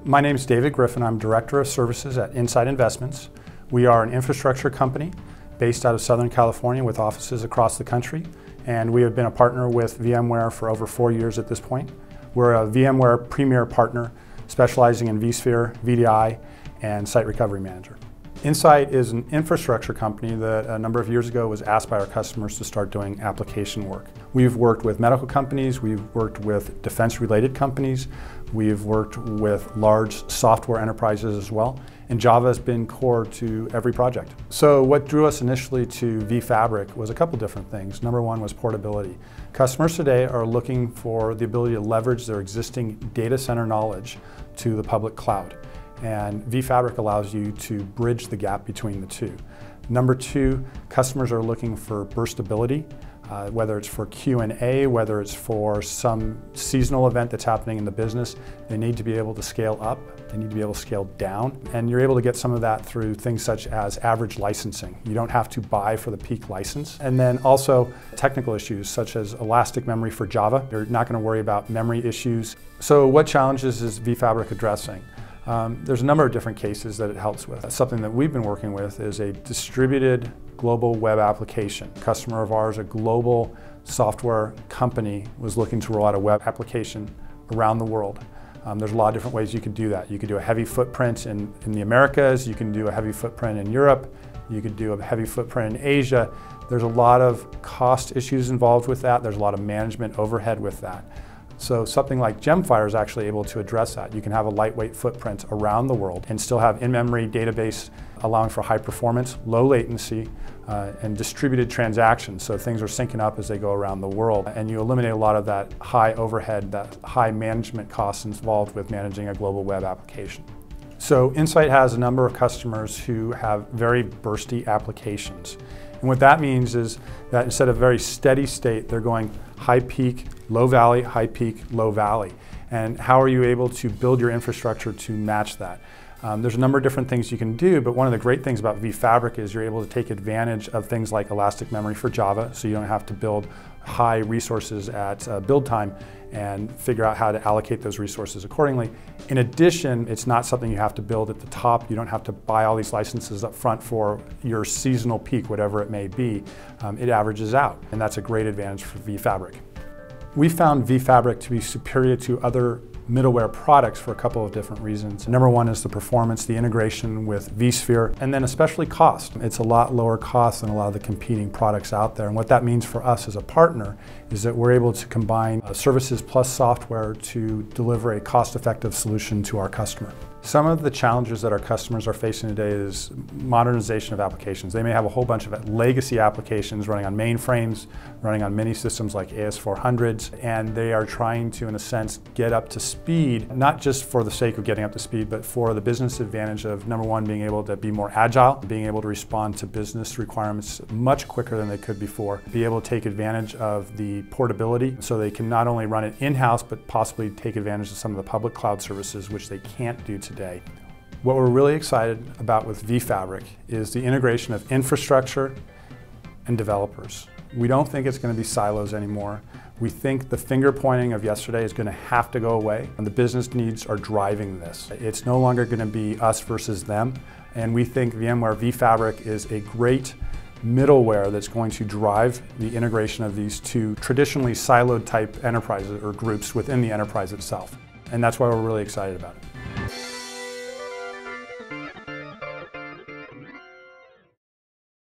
My name is David Griffin. I'm Director of Services at Insight Investments. We are an infrastructure company based out of Southern California with offices across the country, and we have been a partner with VMware for over 4 years at this point. We're a VMware premier partner specializing in vSphere, VDI, and Site Recovery Manager. Insight is an infrastructure company that a number of years ago was asked by our customers to start doing application work. We've worked with medical companies, we've worked with defense-related companies, we've worked with large software enterprises as well, and Java has been core to every project. So what drew us initially to vFabric was a couple different things. Number one was portability. Customers today are looking for the ability to leverage their existing data center knowledge to the public cloud. And vFabric allows you to bridge the gap between the two. Number two, customers are looking for burstability, whether it's for Q&A, whether it's for some seasonal event that's happening in the business. They need to be able to scale up, they need to be able to scale down, and you're able to get some of that through things such as average licensing. You don't have to buy for the peak license. And then also technical issues such as elastic memory for Java. You're not going to worry about memory issues. So what challenges is vFabric addressing? There's a number of different cases that it helps with. Something that we've been working with is a distributed global web application. A customer of ours, a global software company, was looking to roll out a web application around the world. There's a lot of different ways you could do that. You could do a heavy footprint in the Americas, you can do a heavy footprint in Europe, you could do a heavy footprint in Asia. There's a lot of cost issues involved with that. There's a lot of management overhead with that. So something like Gemfire is actually able to address that. You can have a lightweight footprint around the world and still have in-memory database allowing for high performance, low latency, and distributed transactions. So things are syncing up as they go around the world. And you eliminate a lot of that high overhead, that high management costs involved with managing a global web application. So Insight has a number of customers who have very bursty applications. And what that means is that instead of very steady state, they're going high peak, low valley, high peak, low valley. And how are you able to build your infrastructure to match that? There's a number of different things you can do, but one of the great things about vFabric is you're able to take advantage of things like elastic memory for Java, so you don't have to build high resources at build time and figure out how to allocate those resources accordingly. In addition, it's not something you have to build at the top. You don't have to buy all these licenses up front for your seasonal peak, whatever it may be. It averages out, and that's a great advantage for vFabric. We found vFabric to be superior to other middleware products for a couple of different reasons. Number one is the performance, the integration with vSphere, and then especially cost. It's a lot lower cost than a lot of the competing products out there. And what that means for us as a partner is that we're able to combine services plus software to deliver a cost-effective solution to our customer. Some of the challenges that our customers are facing today is modernization of applications. They may have a whole bunch of legacy applications running on mainframes, running on mini systems like AS400s, and they are trying to, in a sense, get up to speed, not just for the sake of getting up to speed, but for the business advantage of, number one, being able to be more agile, being able to respond to business requirements much quicker than they could before, be able to take advantage of the portability, so they can not only run it in-house, but possibly take advantage of some of the public cloud services, which they can't do today. What we're really excited about with vFabric is the integration of infrastructure and developers. We don't think it's going to be silos anymore. We think the finger pointing of yesterday is going to have to go away, and the business needs are driving this. It's no longer going to be us versus them, and we think VMware vFabric is a great middleware that's going to drive the integration of these two traditionally siloed type enterprises or groups within the enterprise itself. And that's why we're really excited about it.